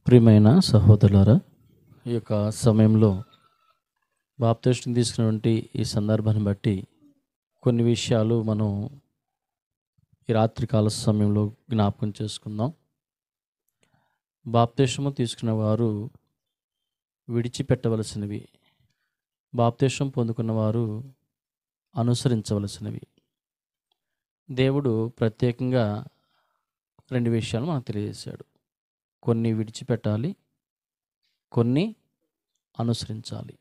ప్రియమైన సహోదరులారా, ఈ యొక్క సమయంలో బాప్తిస్మం తీసుకున్నటువంటి ఈ సందర్భాన్ని బట్టి కొన్ని విషయాలు మనం ఈ రాత్రికాల సమయంలో జ్ఞాపకం చేసుకుందాం. బాప్తిస్మం తీసుకున్న వారు విడిచిపెట్టవలసినవి, బాప్తిస్మం పొందుకున్న వారు అనుసరించవలసినవి. దేవుడు ప్రత్యేకంగా రెండు విషయాలు మనకు తెలియజేశాడు. కొన్ని విడిచిపెట్టాలి, కొన్ని అనుసరించాలి.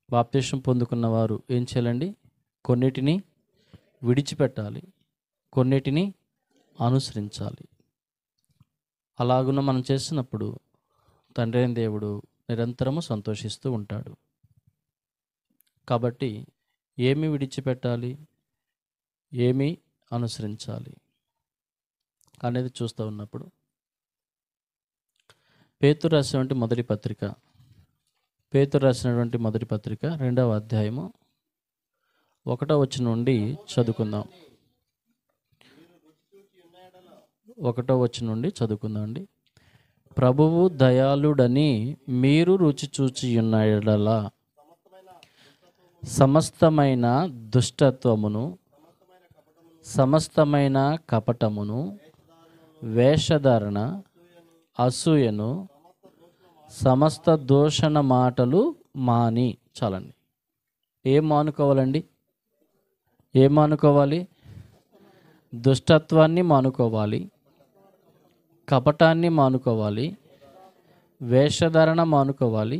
బాప్తిస్మం పొందుకున్న వారు ఏం చేయాలండి? కొన్నిటిని విడిచిపెట్టాలి, కొన్నిటిని అనుసరించాలి. అలాగున మనం చేసినప్పుడు తండ్రి అయిన దేవుడు నిరంతరము సంతోషిస్తూ ఉంటాడు. కాబట్టి ఏమి విడిచిపెట్టాలి, ఏమి అనుసరించాలి అనేది చూస్తూ ఉన్నప్పుడు పేతురు రాసినటువంటి మొదటి పత్రిక 2వ అధ్యాయము 1వ వచనం నుండి చదువుకుందాం. 1వ వచనం నుండి చదువుకుందామండి. ప్రభువు దయాళుడని మీరు రుచి చూచి ఉన్న యెడల సమస్తమైన దుష్టత్వమును, సమస్తమైన కపటమును, వేషధారణ, అసూయను, సమస్త దూషణ మాటలు మాని. చాలండి. ఏం మానుకోవాలండి? ఏం మానుకోవాలి? దుష్టత్వాన్ని మానుకోవాలి, కపటాన్ని మానుకోవాలి, వేషధారణ మానుకోవాలి,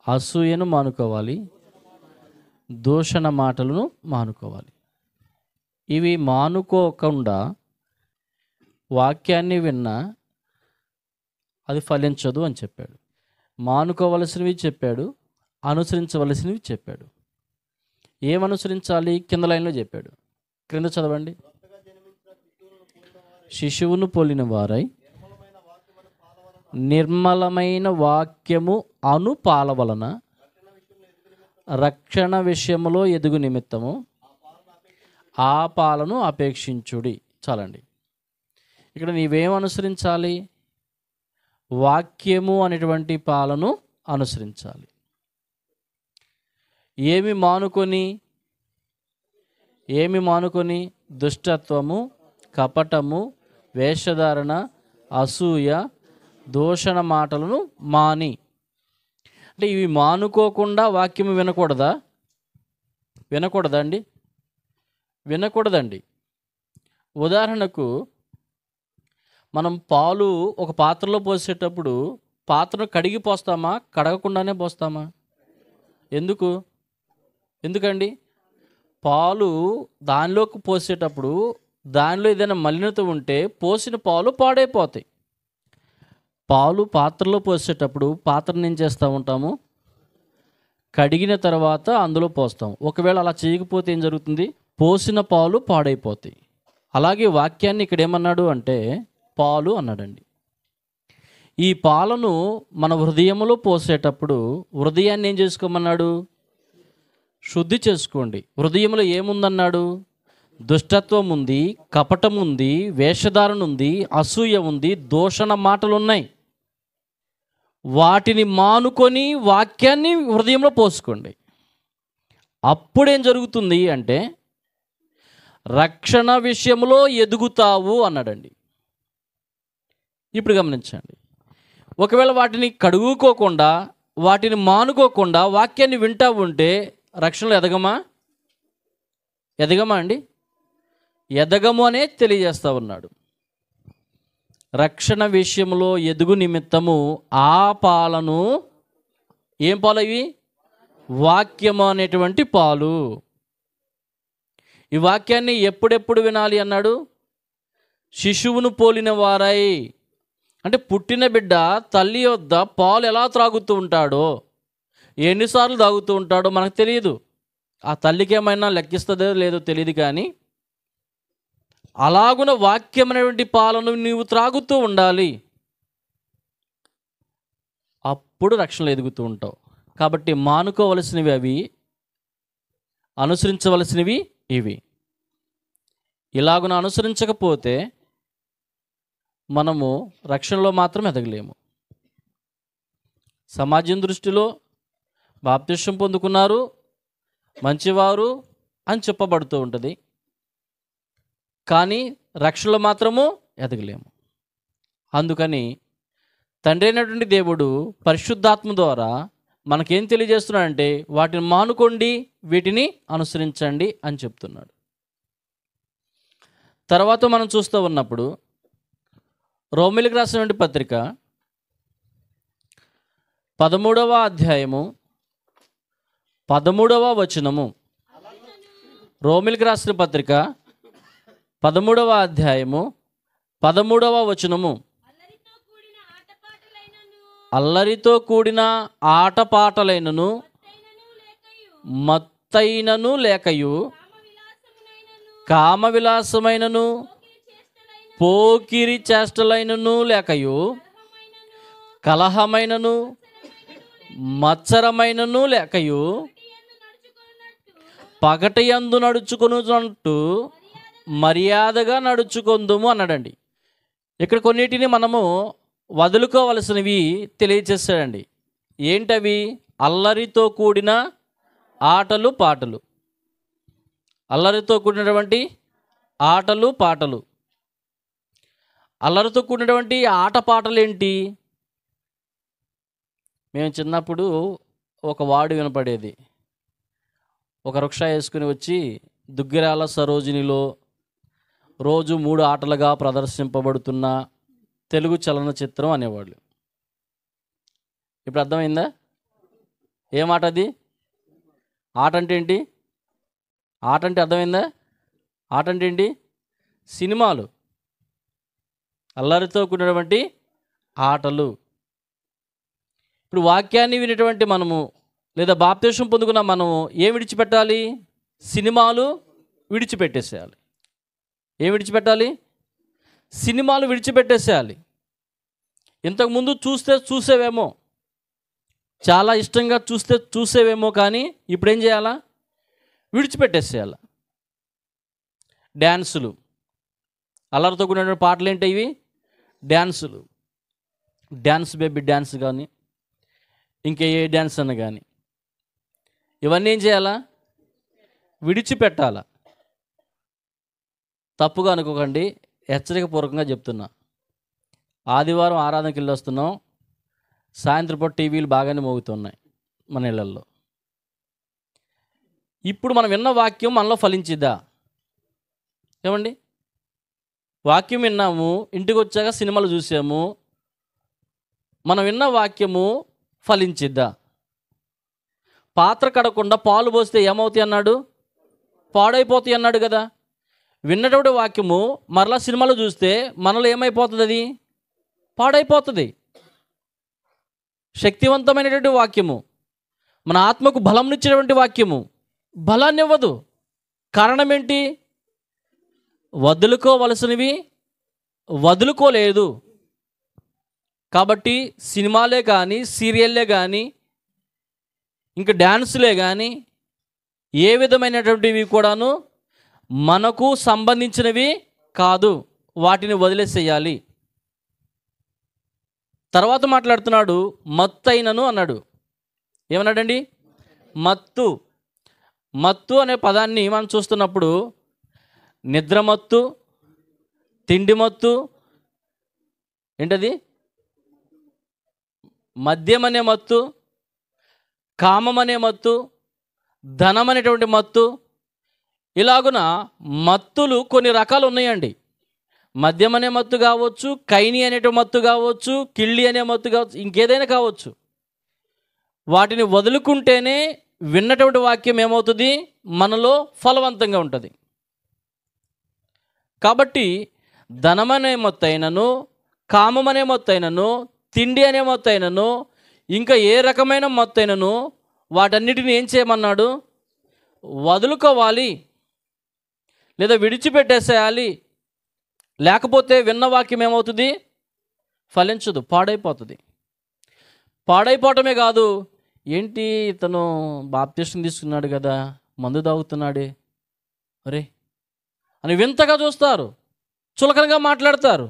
అసూయను మానుకోవాలి, దూషణ మాటలను మానుకోవాలి. ఇవి మానుకోకుండా వాక్యాన్ని విన్నా అది ఫలించదు అని చెప్పాడు. మానుకోవలసినవి చెప్పాడు, అనుసరించవలసినవి చెప్పాడు. ఏమనుసరించాలి? కింద లైన్లో చెప్పాడు. క్రింద చదవండి. శిశువును పోలిన వారై నిర్మలమైన వాక్యము అనుపాల వలన రక్షణ విషయములో ఎదుగు నిమిత్తము ఆ పాలను అపేక్షించుడి. చాలండి. ఇక్కడ నీవేం అనుసరించాలి? వాక్యము అనేటువంటి పాలను అనుసరించాలి. ఏమి మానుకొని? దుష్టత్వము, కపటము, వేషధారణ, అసూయ, దూషణ మాటలను మాని. అంటే ఇవి మానుకోకుండా వాక్యము వినకూడదండి. ఉదాహరణకు మనం పాలు ఒక పాత్రలో పోసేటప్పుడు పాత్రను కడిగి పోస్తామా, కడగకుండానే పోస్తామా? ఎందుకండి? పాలు దానిలోకి పోసేటప్పుడు దానిలో ఏదైనా మలినత ఉంటే పోసిన పాలు పాడైపోతాయి. పాలు పాత్రలో పోసేటప్పుడు పాత్రను ఏం చేస్తూ ఉంటాము? కడిగిన తర్వాత అందులో పోస్తాం. ఒకవేళ అలా చేయకపోతే ఏం జరుగుతుంది? పోసిన పాలు పాడైపోతాయి. అలాగే వాక్యాన్ని ఇక్కడ ఏమన్నాడు అంటే పాలు అన్నాడండి. ఈ పాలను మన హృదయంలో పోసేటప్పుడు హృదయాన్ని ఏం చేసుకోమన్నాడు? శుద్ధి చేసుకోండి. హృదయంలో ఏముందన్నాడు? దుష్టత్వం ఉంది, కపటం ఉంది, వేషధారణ ఉంది, అసూయ ఉంది, దూషణ మాటలు ఉన్నాయి. వాటిని మానుకొని వాక్యాన్ని హృదయంలో పోసుకోండి. అప్పుడేం జరుగుతుంది అంటే రక్షణ విషయంలో ఎదుగుతావు అన్నాడండి. ఇప్పుడు గమనించండి. ఒకవేళ వాటిని కడుగుకోకుండా, వాటిని మానుకోకుండా వాక్యాన్ని వింటా ఉంటే రక్షణలో ఎదగమా అండి? ఎదగము అనే తెలియజేస్తూ ఉన్నాడు. రక్షణ విషయంలో ఎదుగు నిమిత్తము ఆ పాలను, ఏం పాలు ఇవి? వాక్యము అనేటువంటి పాలు. ఈ వాక్యాన్ని ఎప్పుడెప్పుడు వినాలి అన్నాడు? శిశువును పోలిన వారై. అంటే పుట్టిన బిడ్డ తల్లి వద్ద పాలు ఎలా త్రాగుతూ ఉంటాడో, ఎన్నిసార్లు తాగుతూ ఉంటాడో మనకు తెలియదు. ఆ తల్లికి ఏమైనా లెక్కిస్తుందో లేదో తెలియదు. కానీ అలాగున వాక్యమైనటువంటి పాలను నీవు త్రాగుతూ ఉండాలి. అప్పుడు రక్షణలో ఎదుగుతూ ఉంటావు. కాబట్టి మానుకోవలసినవి అవి, అనుసరించవలసినవి ఇవి. ఇలాగున అనుసరించకపోతే మనము రక్షణలో మాత్రం ఎదగలేము. సమాజం దృష్టిలో బాప్తిస్మం పొందుకున్నారు, మంచివారు అని చెప్పబడుతూ ఉంటుంది. కానీ రక్షణలో మాత్రము ఎదగలేము. అందుకని తండ్రి అయినటువంటి దేవుడు పరిశుద్ధాత్మ ద్వారా మనకేం తెలియజేస్తున్నాడంటే వాటిని మానుకోండి, వీటిని అనుసరించండి అని చెప్తున్నాడు. తర్వాత మనం చూస్తూ ఉన్నప్పుడు రోమీయులకు రాసినటువంటి పత్రిక 13వ అధ్యాయము 13వ వచనము. రోమీయులకు రాసిన పత్రిక 13వ అధ్యాయము 13వ వచనము. అల్లరితో కూడిన ఆటపాటలైనను మత్తైనను లేకయు కామ విలాసమైనను పోకిరి చేష్టలైనను లేకయు కలహమైనను మత్సరమైనను లేకయు పగటియందు నడుచుకొనున్నట్టు మర్యాదగా నడుచుకొందుము అన్నాడండి. ఇక్కడ కొన్నిటిని మనము వదులుకోవలసినవి తెలియచేస్తాడండి. ఏంటవి? అల్లరితో కూడిన ఆటలు పాటలు. అల్లరితో కూడినటువంటి ఆటలు పాటలు. అల్లరితో కూడినటువంటి ఆట పాటలు ఏంటి? మేము చిన్నప్పుడు ఒక వాడు వినపడేది. ఒక రిక్షా వేసుకుని వచ్చి దుగ్గిరాల సరోజినిలో రోజు 3 ఆటలుగా ప్రదర్శింపబడుతున్న తెలుగు చలనచిత్రం అనేవాళ్ళు. ఇప్పుడు అర్థమైందా? ఏం ఆట అది? ఆట అంటే ఏంటి? ఆట అంటే అర్థమైందా? ఆట అంటే ఏంటి? సినిమాలు, అల్లరితో కూడినటువంటి ఆటలు. ఇప్పుడు వాక్యాన్ని వినేటువంటి మనము లేదా బాప్తిస్మం పొందుకున్న మనము ఏం విడిచిపెట్టాలి? సినిమాలు విడిచిపెట్టేసేయాలి. ఏం విడిచిపెట్టాలి? సినిమాలు విడిచిపెట్టేసేయాలి. ఇంతకుముందు చూసేవేమో, చాలా ఇష్టంగా చూసేవేమో, కానీ ఇప్పుడు ఏం చేయాలా? విడిచిపెట్టేసేయాలి. డ్యాన్సులు, అల్లరితో కూడిన పాటలు ఏంటి ఇవి? డ్యాన్సులు. డ్యాన్స్ బేబీ డ్యాన్స్ కానీ ఇంకా ఏ డ్యాన్స్ అన్న కానీ ఇవన్నీ ఏం చేయాలా? విడిచిపెట్టాలా. తప్పుగా అనుకోకండి, హెచ్చరికపూర్వకంగా చెప్తున్నా. ఆదివారం ఆరాధనకి వెళ్ళి వస్తున్నాం, సాయంత్రం పూట టీవీలు బాగానే మోగుతున్నాయి మన ఇళ్ళల్లో. ఇప్పుడు మనం విన్న వాక్యం మనలో ఫలించిద్దా? ఏమండి? వాక్యం విన్నాము, ఇంటికి వచ్చాక సినిమాలు చూసాము, మనం విన్న వాక్యము ఫలించిద్దా? పాత్ర కడకుండా పాలు పోస్తే ఏమవుతాయి అన్నాడు? పాడైపోతాయి అన్నాడు కదా. విన్నటువంటి వాక్యము మరలా సినిమాలో చూస్తే మనలో ఏమైపోతుంది? అది పాడైపోతుంది. శక్తివంతమైనటువంటి వాక్యము, మన ఆత్మకు బలంనిచ్చినటువంటి వాక్యము బలాన్ని ఇవ్వదు. కారణం ఏంటి? వదులుకోవలసినవి వదులుకోలేదు. కాబట్టి సినిమాలే కానీ, సీరియల్లే కానీ, ఇంకా డ్యాన్సులే కానీ, ఏ విధమైనటువంటివి కూడాను మనకు సంబంధించినవి కాదు. వాటిని వదిలేసేయాలి. తర్వాత మాట్లాడుతున్నాడు, మత్తైనను అన్నాడు. ఏమన్నాడండి? మత్తు. మత్తు అనే పదాన్ని మనం చూస్తున్నప్పుడు నిద్రమత్తు, తిండి మత్తు, ఏంటది? మద్యం అనే మత్తు, కామం అనే మత్తు, ధనం అనేటువంటి మత్తు, ఇలాగున మత్తులు కొన్ని రకాలు ఉన్నాయండి. మద్యం అనే మత్తు కావచ్చు, కైని అనేటువంటి మత్తు కావచ్చు, కిళ్ళి అనే మత్తు కావచ్చు, ఇంకేదైనా కావచ్చు. వాటిని వదులుకుంటేనే విన్నటువంటి వాక్యం ఏమవుతుంది? మనలో ఫలవంతంగా ఉంటుంది. కాబట్టి ధనమనే మత్తైనను, కామమనే మత్తైనను, తిండి అనే మత్తైనను, ఇంకా ఏ రకమైన మత్తైనను వాటన్నిటిని ఏం చేయమన్నాడు? వదులుకోవాలి లేదా విడిచిపెట్టేసేయాలి. లేకపోతే విన్న వాక్యం ఏమవుతుంది? ఫలించదు, పాడైపోతుంది. పాడైపోవటమే కాదు, ఏంటి ఇతను బాప్తిస్మం తీసుకున్నాడు కదా, మందు తాగుతున్నాడే అరే అని వింతగా చూస్తారు, చులకనగా మాట్లాడతారు.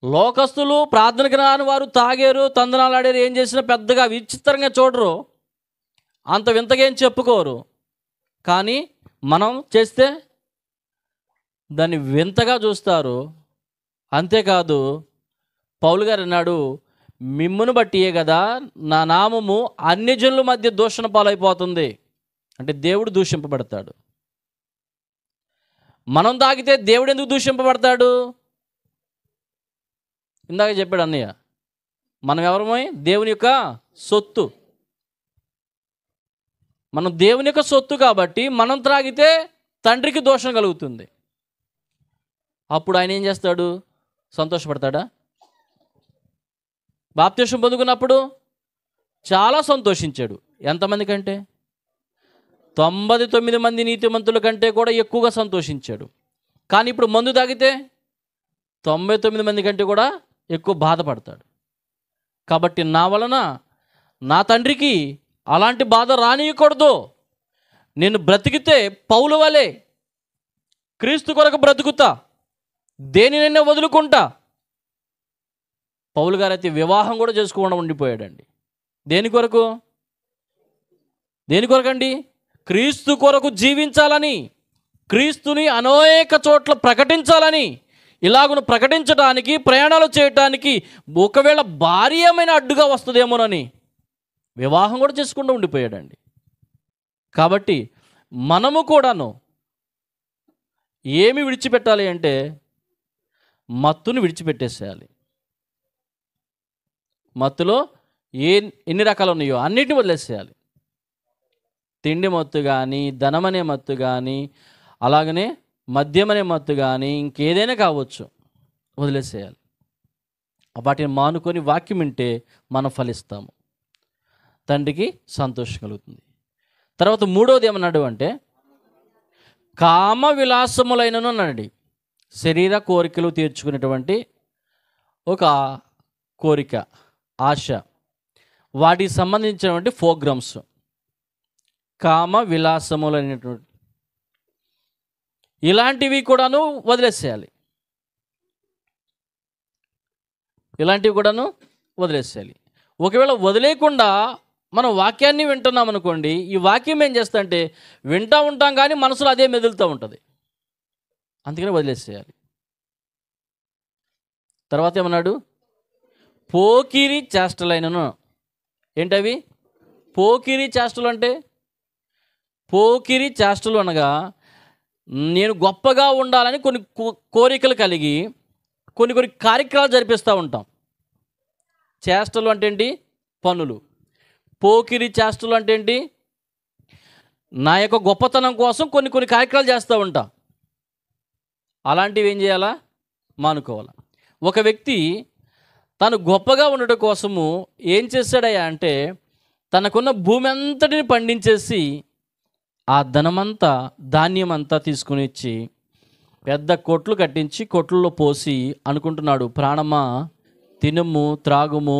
లోకస్తులు ప్రార్థనకి రాని వారు తాగారు, తందనాలు ఆడారు, ఏం చేసినా పెద్దగా విచిత్రంగా చూడరు, అంత వింతగా ఏం చెప్పుకోరు. కానీ మనం చేస్తే దాన్ని వింతగా చూస్తారు. అంతేకాదు పౌలు గారు అన్నాడు, మిమ్మును బట్టియే కదా నా నామము అన్యజనుల మధ్య దూషణ పాలైపోతుంది. అంటే దేవుడు దూషింపబడతాడు. మనం తాగితే దేవుడు ఎందుకు దూషింపబడతాడు? ఇందాక చెప్పాడు అన్నయ్య, మనం ఎవరమై? దేవుని యొక్క సొత్తు. మనం దేవుని యొక్క సొత్తు కాబట్టి మనం త్రాగితే తండ్రికి దోషం కలుగుతుంది. అప్పుడు ఆయన ఏం చేస్తాడు? సంతోషపడతాడా? బాప్తిసం పొందుకున్నప్పుడు చాలా సంతోషించాడు. ఎంతమంది కంటే? 99 మంది నీతిమంతుల కంటే కూడా ఎక్కువగా సంతోషించాడు. కానీ ఇప్పుడు మందు తాగితే 99 మంది కంటే కూడా ఎక్కువ బాధపడతాడు. కాబట్టి నా వలన నా తండ్రికి అలాంటి బాధ రానియకూడదు. నేను బ్రతికితే పౌలు వలె క్రీస్తు కొరకు బ్రతుకుతా, దేనినైనా వదులుకుంటా. పౌలు గారు అయితే వివాహం కూడా చేసుకోకుండా ఉండిపోయాడండి. దేని కొరకు? దేని కొరకండి? క్రీస్తు కొరకు జీవించాలని, క్రీస్తుని అనేక చోట్ల ప్రకటించాలని. ఇలాగును ప్రకటించడానికి, ప్రయాణాలు చేయటానికి ఒకవేళ భార్య ఏమైనా అడ్డుగా వస్తుందేమోనని వివాహం కూడా చేసుకుండా ఉండిపోయాడండి. కాబట్టి మనము కూడాను ఏమి విడిచిపెట్టాలి అంటే మత్తుని విడిచిపెట్టేసేయాలి. మత్తులో ఎన్ని రకాలు ఉన్నాయో అన్నిటిని వదిలేసేయాలి. తిండి మత్తు కానీ, ధనమనే మత్తు కానీ, అలాగనే మద్యమనే మత్తు కానీ, ఇంకేదైనా కావచ్చు, వదిలేసేయాలి. వాటిని మానుకొని వాక్యం వింటే మనం ఫలిస్తాము, తండ్రికి సంతోషం కలుగుతుంది. తర్వాత మూడవది ఏమన్నాడు అంటే కామ విలాసములైనను అన్నాడు. శరీర కోరికలు తీర్చుకునేటువంటి ఒక కోరిక, ఆశ, వాటికి సంబంధించినటువంటి ప్రోగ్రామ్స్, కామ విలాసములైనటువంటి ఇలాంటివి కూడాను వదిలేసేయాలి. ఇలాంటివి కూడాను వదిలేసేయాలి. ఒకవేళ వదిలేకుండా మనం వాక్యాన్ని వింటున్నాం అనుకోండి, ఈ వాక్యం ఏం చేస్తా అంటే వింటూ ఉంటాం కానీ మనసులో అదే మెదులుతూ ఉంటుంది. అందుకని వదిలేసేయాలి. తర్వాత ఏమన్నాడు? పోకిరి చేష్టలైనను. ఏంటవి? పోకిరి చేష్టలు అంటే, పోకిరి చేష్టలు అనగా నేను గొప్పగా ఉండాలని కొన్ని కోరికలు కలిగి కొన్ని కార్యక్రమాలు జరిపిస్తూ ఉంటాం. చేష్టలు అంటే ఏంటి? పనులు. పోకిరి చేష్టలు అంటే ఏంటి? నా యొక్క గొప్పతనం కోసం కొన్ని కార్యక్రమాలు చేస్తూ ఉంటాం. అలాంటివి ఏం చేయాలా? మానుకోవాలా. ఒక వ్యక్తి తను గొప్పగా ఉండటం కోసము ఏం చేశాడయ్యా అంటే తనకున్న భూమి అంతటిని పండించేసి ఆ ధనమంతా, ధాన్యమంతా తీసుకుని ఇచ్చి పెద్ద కొట్లు కట్టించి కొట్లలో పోసి అనుకుంటున్నాడు, ప్రాణమా తినుము, త్రాగుము,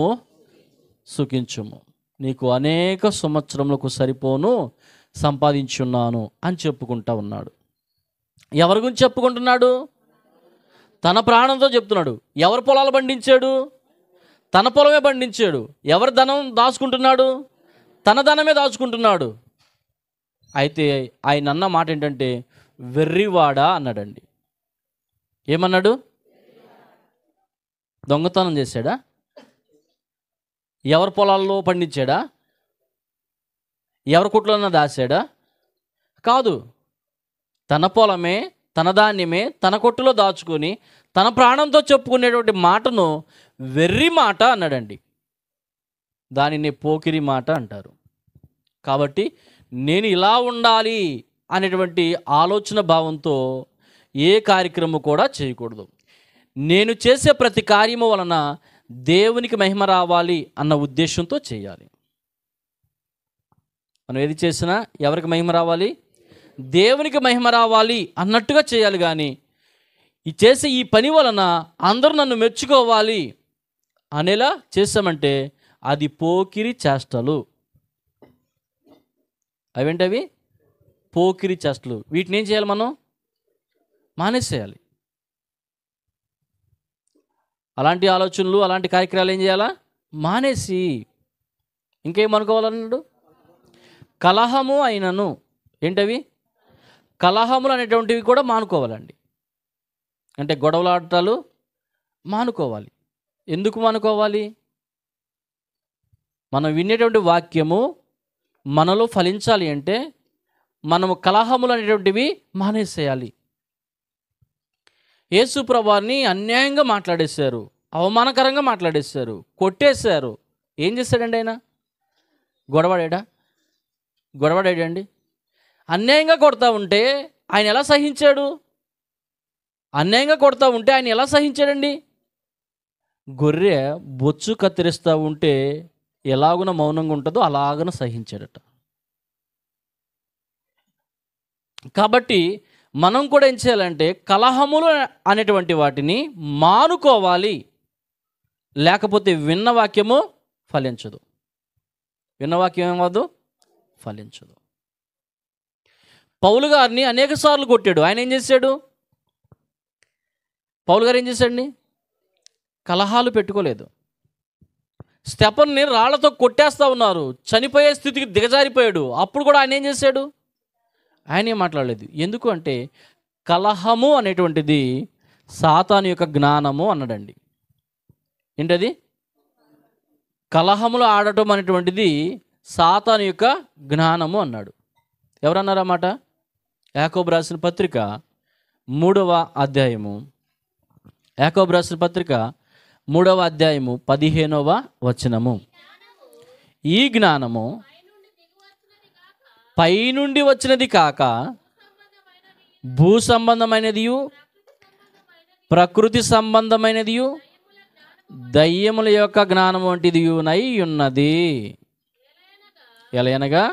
సుఖించుము, నీకు అనేక సంవత్సరములకు సరిపోను సంపాదించున్నాను అని చెప్పుకుంటా ఉన్నాడు. ఎవరి గురించి చెప్పుకుంటున్నాడు? తన ప్రాణంతో చెప్తున్నాడు. ఎవరి పొలాలు పండించాడు? తన పొలమే పండించాడు. ఎవరి ధనం దాచుకుంటున్నాడు? తన ధనమే దాచుకుంటున్నాడు. అయితే ఆయన అన్న మాట ఏంటంటే వెర్రివాడా అన్నాడండి. ఏమన్నాడు? దొంగతనం చేశాడా? ఎవరి పొలాల్లో పండించాడా? ఎవరి కుట్లన్నా దాచాడా? కాదు. తన పొలమే, తన ధాన్యమే తన కొట్టులో దాచుకొని తన ప్రాణంతో చెప్పుకునేటువంటి మాటను వెర్రి మాట అన్నాడండి. దానిని పోకిరి మాట అంటారు. కాబట్టి నేను ఇలా ఉండాలి అనేటువంటి ఆలోచన భావంతో ఏ కార్యక్రమం కూడా చేయకూడదు. నేను చేసే ప్రతి కార్యము వలన దేవునికి మహిమ రావాలి అన్న ఉద్దేశంతో చేయాలి. మనం ఏది చేసినా ఎవరికి మహిమ రావాలి? దేవునికి మహిమ రావాలి అన్నట్టుగా చేయాలి. కానీ ఈ చేసే ఈ పని వలన అందరూ నన్ను మెచ్చుకోవాలి అనేలా చేసామంటే అది పోకిరి చేష్టలు. అవేంటవి? పోకిరి చేష్టలు. వీటిని ఏం చేయాలి? మనం మానేసేయాలి. అలాంటి ఆలోచనలు, అలాంటి కార్యక్రమాలు ఏం చేయాలా? మానేసి ఇంకేమనుకోవాలన్నాడు? కలహము అయినను, ఏంటవి? కలహములు అనేటువంటివి కూడా మానుకోవాలండి. అంటే గొడవలాడటాలు మానుకోవాలి. ఎందుకు మానుకోవాలి? మనం వినేటువంటి వాక్యము మనలో ఫలించాలి అంటే మనము కలహములు అనేటువంటివి మానేసేయాలి. యేసు ప్రభువారిని అన్యాయంగా మాట్లాడేశారు, అవమానకరంగా మాట్లాడేశారు, కొట్టేశారు. ఏం చేశాడండి ఆయన? గొడవడాడండి? అన్యాయంగా కొడతా ఉంటే ఆయన ఎలా సహించాడు? అన్యాయంగా కొడతా ఉంటే ఆయన ఎలా సహించాడండి? గొర్రె బొచ్చు కత్తిరిస్తూ ఉంటే ఎలాగున మౌనంగా ఉంటుందో అలాగన సహించాడట. కాబట్టి మనం కూడా ఏం చేయాలంటే కలహములు అనేటువంటి వాటిని మానుకోవాలి. లేకపోతే విన్న వాక్యము ఫలించదు. విన్న వాక్యం ఏమవ్వదు? ఫలించదు. పౌలు గారిని అనేక సార్లు కొట్టాడు. ఆయన ఏం చేశాడు? పౌలు గారు ఏం చేశాడండి? కలహాలు పెట్టుకోలేదు. స్టెఫనుని రాళ్లతో కొట్టేస్తూ ఉన్నారు, చనిపోయే స్థితికి దిగజారిపోయాడు. అప్పుడు కూడా ఆయన ఏం చేశాడు? ఆయనే మాట్లాడలేదు. ఎందుకు అంటే కలహము అనేటువంటిది సాతాను యొక్క జ్ఞానము అన్నాడండి. ఏంటది? కలహములు ఆడటం అనేటువంటిది సాతాను యొక్క జ్ఞానము అన్నాడు. ఎవరన్నారన్నమాట? యాకోబు రాసిన పత్రిక 3వ అధ్యాయము, యాకోబు రాసిన పత్రిక 3వ అధ్యాయము 15వ వచనము. ఈ జ్ఞానము పైనుండి వచ్చినది కాక భూ సంబంధమైనదియు ప్రకృతి సంబంధమైనదియు దయ్యముల యొక్క జ్ఞానం వంటిదియునై ఉన్నది. ఎలయనగా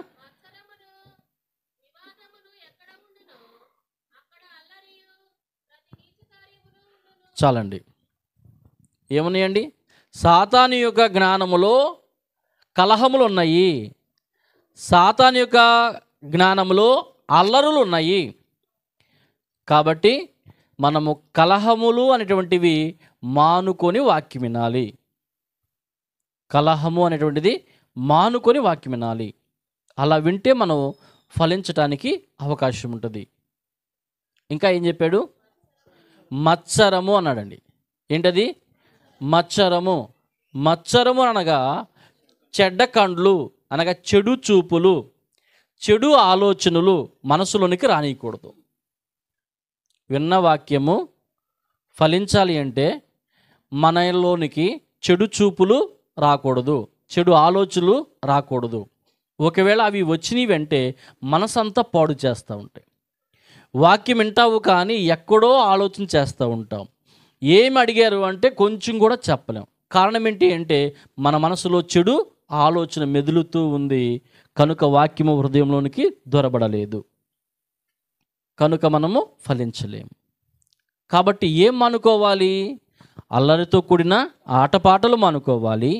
చాలండి. ఏమున్నాయండి? సాతాను యొక్క జ్ఞానములో కలహములు ఉన్నాయి, సాతాను యొక్క జ్ఞానములో అల్లరులు ఉన్నాయి. కాబట్టి మనము కలహములు అనేటువంటివి మానుకొని వాక్యం వినాలి. కలహము అనేటువంటిది మానుకొని వాక్యం వినాలి. అలా వింటే మనం ఫలించటానికి అవకాశం ఉంటుంది. ఇంకా ఏం చెప్పాడు? మత్సరము అన్నాడండి. ఏంటది? మత్సరము. మత్సరము అనగా చెడ్డ కండ్లు, అనగా చెడు చూపులు, చెడు ఆలోచనలు మనసులోనికి రానియకూడదు. విన్న వాక్యము ఫలించాలి అంటే మనలోనికి చెడు చూపులు రాకూడదు, చెడు ఆలోచనలు రాకూడదు. ఒకవేళ అవి వచ్చినవి అంటే మనసంతా పాడు చేస్తూ ఉంటాయి. వాక్యం వింటావు కానీ ఎక్కడో ఆలోచన చేస్తూ ఉంటాం. ఏమి అడిగారు అంటే కొంచెం కూడా చెప్పలేం. కారణం ఏంటి అంటే మన మనసులో చెడు ఆలోచన మెదులుతూ ఉంది కనుక వాక్యము హృదయంలోనికి దొరబడలేదు, కనుక మనము ఫలించలేము. కాబట్టి ఏం మానుకోవాలి? అల్లరితో కూడిన ఆటపాటలు మానుకోవాలి,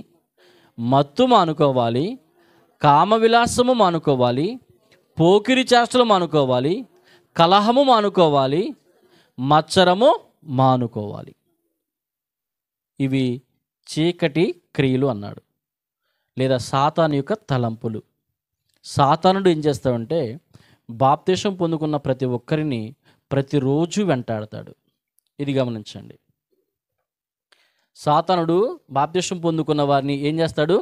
మత్తు మానుకోవాలి, కామ విలాసము మానుకోవాలి, పోకిరి చేష్టలు మానుకోవాలి, కలహము మానుకోవాలి, మత్సరము మానుకోవాలి. ఇవి చీకటి క్రియలు అన్నాడు, లేదా సాతాను యొక్క తలంపులు. సాతానుడు ఏం చేస్తాడంటే బాప్తిసం పొందుకున్న ప్రతి ఒక్కరిని ప్రతిరోజు వెంటాడతాడు. ఇది గమనించండి. సాతానుడు బాప్తిసం పొందుకున్న వారిని ఏం చేస్తాడు?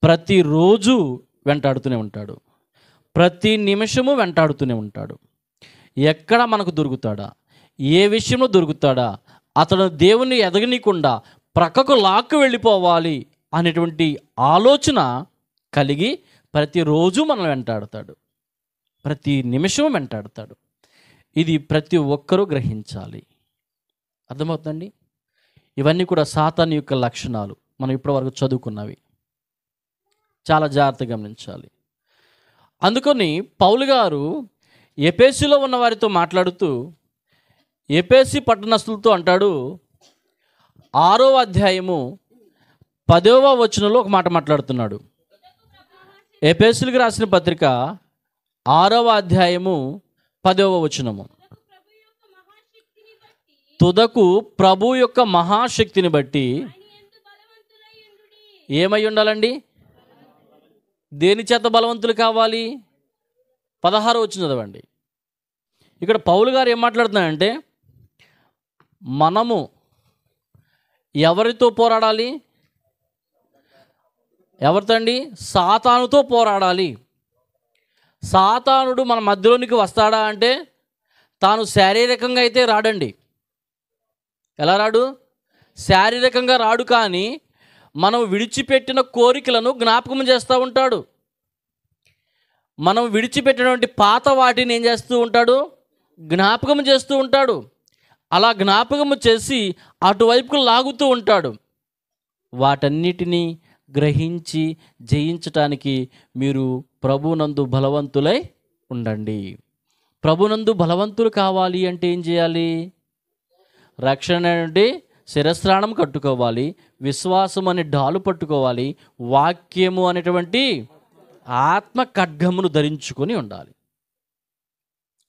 ప్రతిరోజు వెంటాడుతూనే ఉంటాడు, ప్రతి నిమిషము వెంటాడుతూనే ఉంటాడు. ఎక్కడ మనకు దొరుకుతాడా, ఏ విషయంలో దొరుకుతాడా, అతను దేవుణ్ణి ఎదగనీయకుండా ప్రక్కకు లాక్కు వెళ్ళిపోవాలి అనేటువంటి ఆలోచన కలిగి ప్రతిరోజు మనం వెంటాడతాడు, ప్రతి నిమిషం వెంటాడతాడు. ఇది ప్రతి ఒక్కరూ గ్రహించాలి. అర్థమవుతుందండి? ఇవన్నీ కూడా సాతాను యొక్క లక్షణాలు. మనం ఇప్పటివరకు చదువుకున్నవి చాలా జాగ్రత్తగా గమనించాలి. అందుకని పౌలు గారు ఎఫెసీలో ఉన్న వారితో మాట్లాడుతూ ఎఫెసీ పట్టణస్థులతో అంటాడు, 6వ అధ్యాయము 10వ వచనంలో ఒక మాట మాట్లాడుతున్నాడు. ఎఫెసీయులకు రాసిన పత్రిక 6వ అధ్యాయము 10వ వచనము. తుదకు ప్రభు యొక్క మహాశక్తిని బట్టి ఏమై ఉండాలండి? దేని చేత బలవంతులు కావాలి? 16 వచనం చదవండి. ఇక్కడ పౌలు గారు ఏం మాట్లాడుతున్నారంటే, మనము ఎవరితో పోరాడాలి? ఎవరితో అండి? సాతానుతో పోరాడాలి. సాతానుడు మన మధ్యలోనికి వస్తాడా అంటే, తాను శారీరకంగా అయితే రాడండి. ఎలా రాడు? శారీరకంగా రాడు, కానీ మనం విడిచిపెట్టిన కోరికలను జ్ఞాపకం చేస్తూ ఉంటాడు. మనం విడిచిపెట్టినటువంటి పాత వాటిని ఏం చేస్తూ ఉంటాడు? జ్ఞాపకం చేస్తూ ఉంటాడు. అలా జ్ఞాపకము చేసి అటువైపుకు లాగుతూ ఉంటాడు. వాటన్నిటినీ గ్రహించి జయించటానికి మీరు ప్రభునందు బలవంతులై ఉండండి. ప్రభునందు బలవంతులు కావాలి అంటే ఏం చేయాలి? రక్షణ అంటే శిరస్త్రాణం కట్టుకోవాలి, విశ్వాసం అనే డాలు పట్టుకోవాలి, వాక్యము అనేటువంటి ఆత్మ ఖడ్గమును ధరించుకొని ఉండాలి.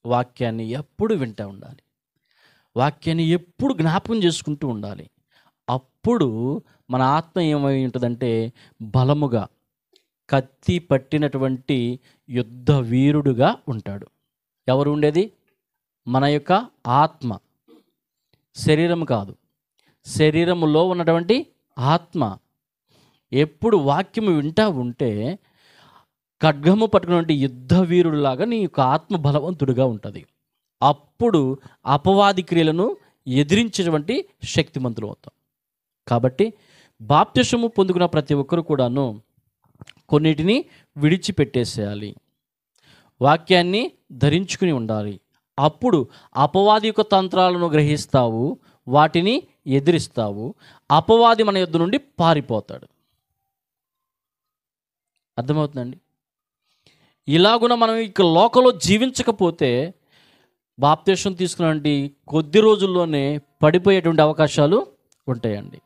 వాక్యాన్ని ఎప్పుడు వింటూ ఉండాలి, వాక్యాన్ని ఎప్పుడు జ్ఞాపకం చేసుకుంటూ ఉండాలి. అప్పుడు మన ఆత్మ ఏమై ఉంటుందంటే బలముగా కత్తి పట్టినటువంటి యుద్ధ వీరుడుగా ఉంటాడు. ఎవరు ఉండేది? మన యొక్క ఆత్మ, శరీరం కాదు. శరీరములో ఉన్నటువంటి ఆత్మ ఎప్పుడు వాక్యము వింటా ఉంటే ఖడ్గము పట్టుకున్నటువంటి యుద్ధ వీరుడిలాగా నీ యొక్క ఆత్మ బలవంతుడిగా ఉంటుంది. అప్పుడు అపవాది క్రియలను ఎదిరించేటువంటి శక్తిమంతులు అవుతాం. కాబట్టి బాప్తిసము పొందుకున్న ప్రతి ఒక్కరు కూడాను కొన్నిటిని విడిచిపెట్టేసేయాలి, వాక్యాన్ని ధరించుకుని ఉండాలి. అప్పుడు అపవాది యొక్క తంత్రాలను గ్రహిస్తావు, వాటిని ఎదిరిస్తావు. అపవాది మన యొద్ద నుండి పారిపోతాడు. అర్థమవుతుందండి? ఇలాగున మనం ఇక లోకంలో జీవించకపోతే బాప్తిసం తీసుకున్నటువంటి కొద్ది రోజుల్లోనే పడిపోయేటువంటి అవకాశాలు ఉంటాయండి.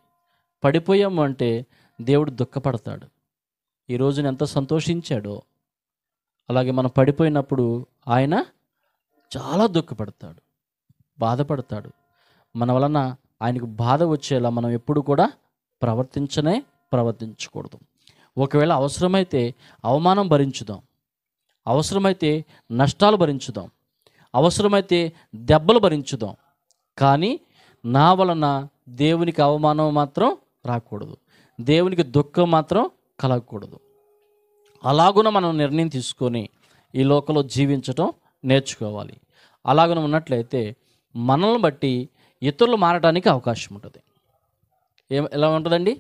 పడిపోయాము అంటే దేవుడు దుఃఖపడతాడు. ఈ రోజున ఎంత సంతోషించాడో అలాగే మనం పడిపోయినప్పుడు ఆయన చాలా దుఃఖపడతాడు, బాధపడతాడు. మన వలన ఆయనకు బాధ వచ్చేలా మనం ఎప్పుడు కూడా ప్రవర్తించకూడదు. ఒకవేళ అవసరమైతే అవమానం భరించుదాం, అవసరమైతే నష్టాలు భరించుదాం, అవసరమైతే దెబ్బలు భరించుదాం. కానీ నా వలన దేవునికి అవమానం మాత్రం రాకూడదు, దేవునికి దుఃఖం మాత్రం కలగకూడదు. అలాగున మనం నిర్ణయం తీసుకొని ఈ లోకంలో జీవించటం నేర్చుకోవాలి. అలాగున ఉన్నట్లయితే మనల్ని బట్టి ఇతరులు మారడానికి అవకాశం ఉంటుంది. ఎలా ఉంటుందండి?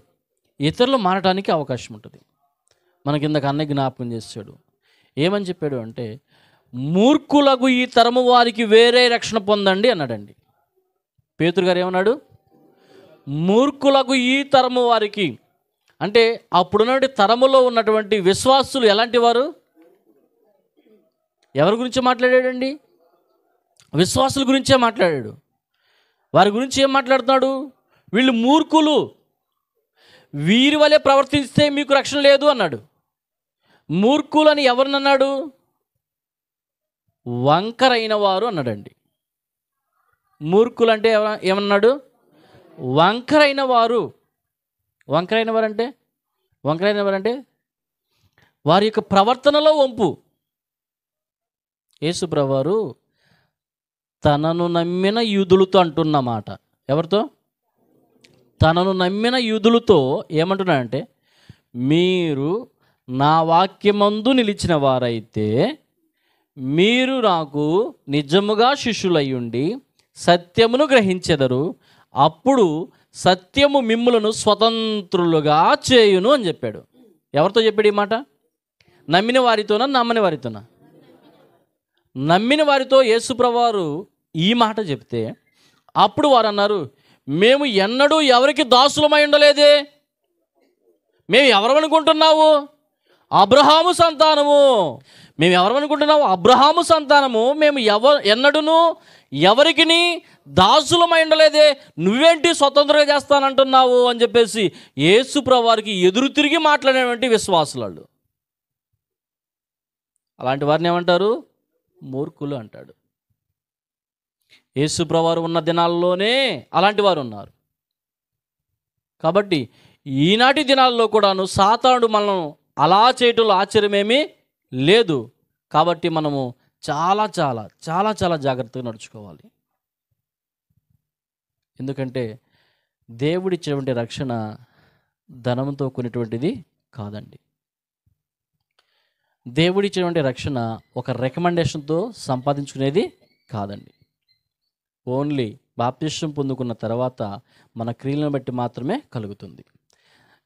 ఇతరులు మారడానికి అవకాశం ఉంటుంది. మనకి ఇందాక అన్నయ్య జ్ఞాపకం చేశాడు. ఏమని చెప్పాడు అంటే, మూర్ఖులకు ఈ తరము వారికి వేరే రక్షణ పొందండి అన్నాడండి. పేతురు గారు ఏమన్నాడు? మూర్ఖులకు ఈ తరము వారికి అంటే అప్పుడున్నటువంటి తరములో ఉన్నటువంటి విశ్వాసులు ఎలాంటి వారు? ఎవరి గురించి మాట్లాడాడండి? విశ్వాసుల గురించే మాట్లాడాడు. వారి గురించి ఏం మాట్లాడుతున్నాడు? వీళ్ళు మూర్ఖులు, వీరి వలె ప్రవర్తిస్తే మీకు రక్షణ లేదు అన్నాడు. మూర్ఖులు అని ఎవరినన్నాడు? వంకరైన వారు అన్నాడండి. మూర్ఖులు అంటే ఏమన్నాడు? వంకరైన వారు. వంకరైన వారంటే వారి యొక్క ప్రవర్తనలో వంపు. యేసు ప్రభువారు తనను నమ్మిన యూదులతో అంటున్నమాట. ఎవరితో? తనను నమ్మిన యూదులతో ఏమంటున్నాడంటే, మీరు నా వాక్యమందు నిలిచిన వారైతే మీరు నాకు నిజముగా శిష్యులయ్యుండి సత్యమును గ్రహించెదరు, అప్పుడు సత్యము మిమ్ములను స్వతంత్రులుగా చేయును అని చెప్పాడు. ఎవరితో చెప్పాడు ఈ మాట? నమ్మిన వారితోనా, నమ్మని వారితోనా? నమ్మిన వారితో యేసుప్రభువారు ఈ మాట చెప్తే అప్పుడు వారు అన్నారు, మేము ఎన్నడూ ఎవరికి దాసులమై ఉండలేదే, మేము ఎవరనుకుంటున్నావు? అబ్రహాము సంతానము. మేము ఎవరనుకుంటున్నావు? అబ్రహాము సంతానము. మేము ఎన్నడూను ఎవరికి దాసులమై ఉండలేదే, నువ్వేంటి స్వతంత్రంగా చేస్తానంటున్నావు అని చెప్పేసి యేసు ప్రభువారికి ఎదురు తిరిగి మాట్లాడేటువంటి విశ్వాసులు. అలాంటి వారిని ఏమంటారు? మూర్ఖులు అంటాడు. యేసుప్రభువారు ఉన్న దినాల్లోనే అలాంటి వారు ఉన్నారు. కాబట్టి ఈనాటి దినాల్లో కూడాను సాతానుడు మనం అలా చేయటంలో ఆశ్చర్యమేమీ లేదు. కాబట్టి మనము చాలా చాలా చాలా చాలా జాగ్రత్తగా నడుచుకోవాలి. ఎందుకంటే దేవుడిచ్చేటువంటి రక్షణ ధనంతో కొనేటువంటిది కాదండి. దేవుడిచ్చేటువంటి రక్షణ ఒక రికమెండేషన్తో సంపాదించుకునేది కాదండి. ఓన్లీ బాప్తిస్మం పొందుకున్న తర్వాత మన క్రియలను బట్టి మాత్రమే కలుగుతుంది.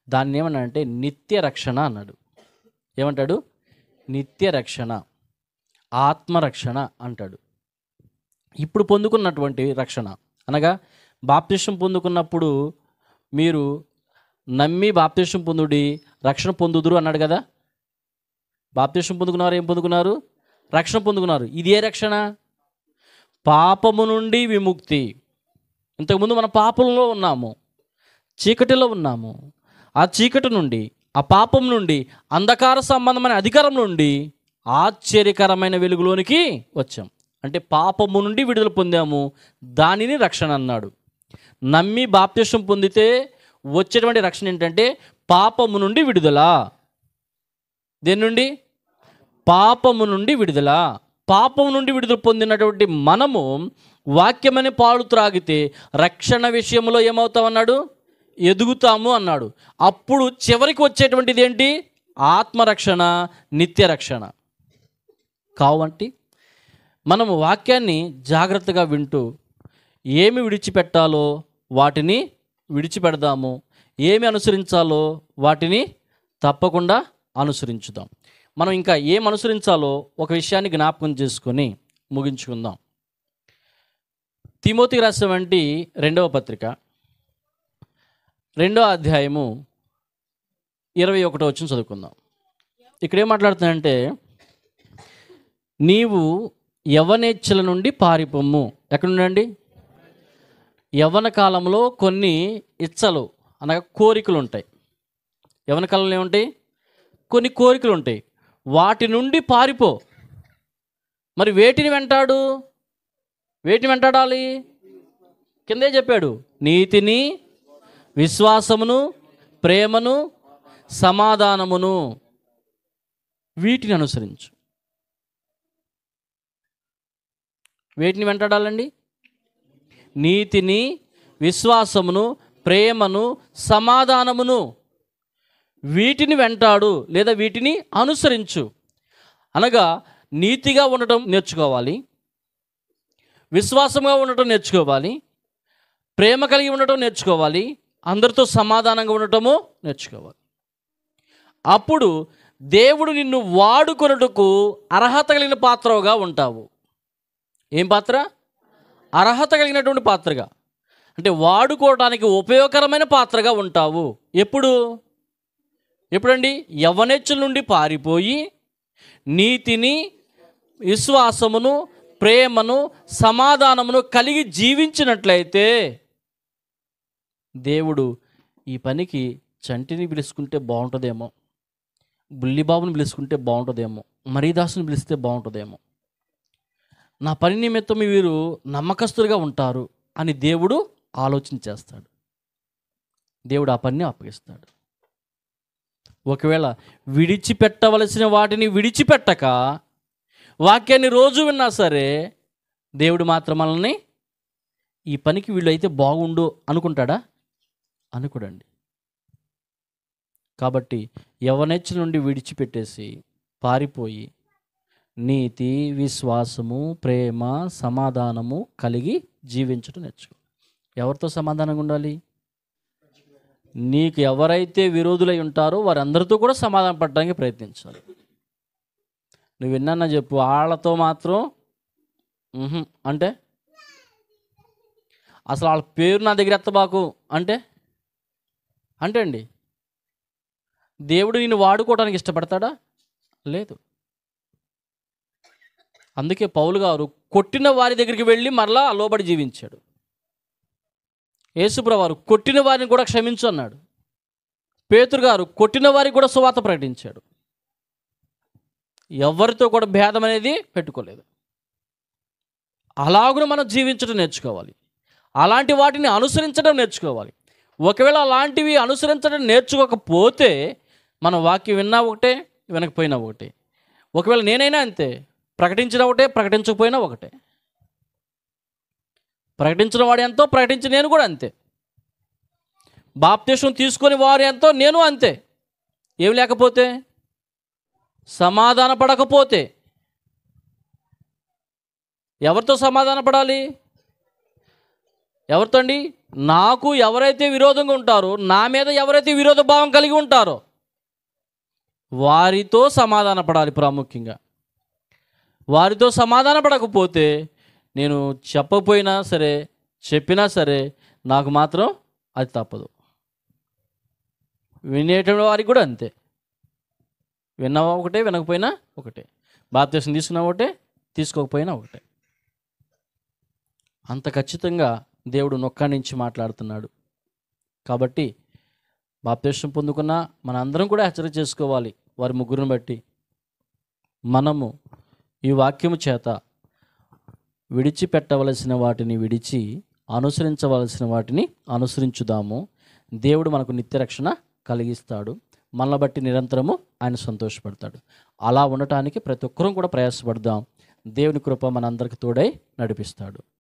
దాన్ని ఏమన్నాడంటే నిత్య రక్షణ అన్నాడు. ఏమంటాడు? నిత్య రక్షణ, ఆత్మరక్షణ అంటాడు. ఇప్పుడు పొందుకున్నటువంటి రక్షణ అనగా బాప్తిస్మం పొందుకున్నప్పుడు మీరు నమ్మి బాప్తిస్మం పొందుడి రక్షణ పొందుదురు అన్నాడు కదా. బాప్తిస్మం పొందుకున్నారు, ఏం పొందుకున్నారు? రక్షణ పొందుకున్నారు. ఇది ఏ రక్షణ? పాపము నుండి విముక్తి. ఇంతకుముందు మన పాపంలో ఉన్నాము, చీకటిలో ఉన్నాము. ఆ చీకటి నుండి, ఆ పాపం నుండి, అంధకార సంబంధమైన అధికారం నుండి ఆశ్చర్యకరమైన వెలుగులోనికి వచ్చాం. అంటే పాపము నుండి విడుదల పొందాము, దానిని రక్షణ అన్నాడు. నమ్మి బాప్తిస్మం పొందితే వచ్చేటువంటి రక్షణ ఏంటంటే పాపము నుండి విడుదల. దేని నుండి? పాపము నుండి విడుదల. పాపము నుండి విడుదల పొందినటువంటి మనము వాక్యమని పాలు త్రాగితే రక్షణ విషయంలో ఏమవుతామన్నాడు? ఎదుగుతాము అన్నాడు. అప్పుడు చివరికి వచ్చేటువంటిది ఏంటి? ఆత్మరక్షణ, నిత్య రక్షణ. కావంటి మనము వాక్యాన్ని జాగ్రత్తగా వింటూ ఏమి విడిచిపెట్టాలో వాటిని విడిచిపెడదాము, ఏమి అనుసరించాలో వాటిని తప్పకుండా అనుసరించుదాం. మనం ఇంకా ఏం అనుసరించాలో ఒక విషయాన్ని జ్ఞాపకం చేసుకొని ముగించుకుందాం. తిమోతికి రాసినటువంటి 2వ పత్రిక 2వ అధ్యాయము 21వ వచనం చదువుకుందాం. ఇక్కడ ఏం మాట్లాడుతుందంటే, నీవు యవ్వనేచ్ఛల నుండి పారిపోము. ఎక్కడుండండి? యవ్వన కాలంలో కొన్ని ఇచ్చలు అనగా కోరికలు ఉంటాయి. యవ్వన కాలంలో ఏముంటాయి? కొన్ని కోరికలు ఉంటాయి. వాటి నుండి పారిపో. మరి వేటిని వెంటాడు? వేటిని వెంటాడాలి? కిందే చెప్పాడు, నీతిని, విశ్వాసమును, ప్రేమను, సమాధానమును, వీటిని అనుసరించు. వేటిని వెంటాడాలండి? నీతిని, విశ్వాసమును, ప్రేమను, సమాధానమును, వీటిని వెంటాడు లేదా వీటిని అనుసరించు. అనగా నీతిగా ఉండటం నేర్చుకోవాలి, విశ్వాసంగా ఉండటం నేర్చుకోవాలి, ప్రేమ కలిగి ఉండటం నేర్చుకోవాలి, అందరితో సమాధానంగా ఉండటము నేర్చుకోవాలి. అప్పుడు దేవుడు నిన్ను వాడుకొనుటకు అర్హత కలిగిన పాత్రగా ఉంటావు. ఏం పాత్ర? అర్హత కలిగినటువంటి పాత్రగా, అంటే వాడుకోవడానికి ఉపయోగకరమైన పాత్రగా ఉంటావు. ఎప్పుడండి? యవ్వనేచ్ఛల నుండి పారిపోయి నీతిని, విశ్వాసమును, ప్రేమను, సమాధానమును కలిగి జీవించినట్లయితే దేవుడు ఈ పనికి చంటిని పిలుచుకుంటే బాగుంటుందేమో, బుల్లిబాబుని పిలుచుకుంటే బాగుంటుందేమో, మరీదాసుని పిలిస్తే బాగుంటుందేమో, నా పని నిమిత్తం వీరు నమ్మకస్తులుగా ఉంటారు అని దేవుడు ఆలోచన చేస్తాడు. దేవుడు ఆ పనిని అప్పగిస్తాడు. ఒకవేళ విడిచిపెట్టవలసిన వాటిని విడిచిపెట్టక వాక్యాన్ని రోజు విన్నా సరే దేవుడు మాత్రం మనల్ని ఈ పనికి వీళ్ళు అయితే బాగుండు అనుకుంటాడా? అనుకోడండి. కాబట్టి యవ్వనేచ్ఛల నుండి విడిచిపెట్టేసి పారిపోయి నీతి, విశ్వాసము, ప్రేమ, సమాధానము కలిగి జీవించడం నేర్చుకో. ఎవరితో సమాధానంగా ఉండాలి? నీకు ఎవరైతే విరోధులై ఉంటారో వారందరితో కూడా సమాధానం పడడానికి ప్రయత్నించాలి. నువ్వు విన్నా చెప్పు, వాళ్ళతో మాత్రం అంటే అసలు వాళ్ళ పేరు నా దగ్గర ఎత్తబాకు అంటే అండి దేవుడు నిన్ను వాడుకోవడానికి ఇష్టపడతాడా? లేదు. అందుకే పౌలు గారు కొట్టిన వారి దగ్గరికి వెళ్ళి మరలా లోబడి జీవించాడు. యేసుప్రభువు వారు కొట్టిన వారిని కూడా క్షమించు అన్నాడు. పేతురు గారు కొట్టిన వారికి కూడా సువార్త ప్రకటించాడు. ఎవరితో కూడా భేదం అనేది పెట్టుకోలేదు. అలాగున మనం జీవించడం నేర్చుకోవాలి. అలాంటి వాటిని అనుసరించడం నేర్చుకోవాలి. ఒకవేళ అలాంటివి అనుసరించడం నేర్చుకోకపోతే మన వాక్యం విన్నా ఒకటే, వినకపోయినా ఒకటే. ఒకవేళ నేనైనా అంతే, ప్రకటించిన ఒకటే, ప్రకటించకపోయినా ఒకటే. ప్రకటించిన వాడు ఎంతో, ప్రకటించిన నేను కూడా అంతే. బాప్తిసం తీసుకొని వారు ఎంతో, నేను అంతే. ఏం లేకపోతే, సమాధాన పడకపోతే ఎవరితో సమాధాన పడాలి? ఎవరితో అండి? నాకు ఎవరైతే విరోధంగా ఉంటారో, నా మీద ఎవరైతే విరోధ భావం కలిగి ఉంటారో వారితో సమాధాన పడాలి. ప్రాముఖ్యంగా వారితో సమాధాన పడకపోతే నేను చెప్పకపోయినా సరే, చెప్పినా సరే, నాకు మాత్రం అది తప్పదు. వినేటువంటి వారికి కూడా అంతే. విన్నావా ఒకటే, వినకపోయినా ఒకటే. బాప్తిసం తీసుకున్నా ఒకటే, తీసుకోకపోయినా ఒకటే. అంత ఖచ్చితంగా దేవుడు నొక్క నుంచి మాట్లాడుతున్నాడు. కాబట్టి బాప్తిసం పొందుకున్న మన అందరం కూడా హెచ్చరిక చేసుకోవాలి. వారి ముగ్గురిని బట్టి మనము ఈ వాక్యము చేత విడిచిపెట్టవలసిన వాటిని విడిచి, అనుసరించవలసిన వాటిని అనుసరించుదాము. దేవుడు మనకు నిత్య రక్షణ కలిగిస్తాడు. మనల్ని బట్టి నిరంతరము ఆయన సంతోషపడతాడు. అలా ఉండటానికి ప్రతి ఒక్కరూ కూడా ప్రయాసపడదాం. దేవుని కృప మనందరికి తోడై నడిపిస్తాడు.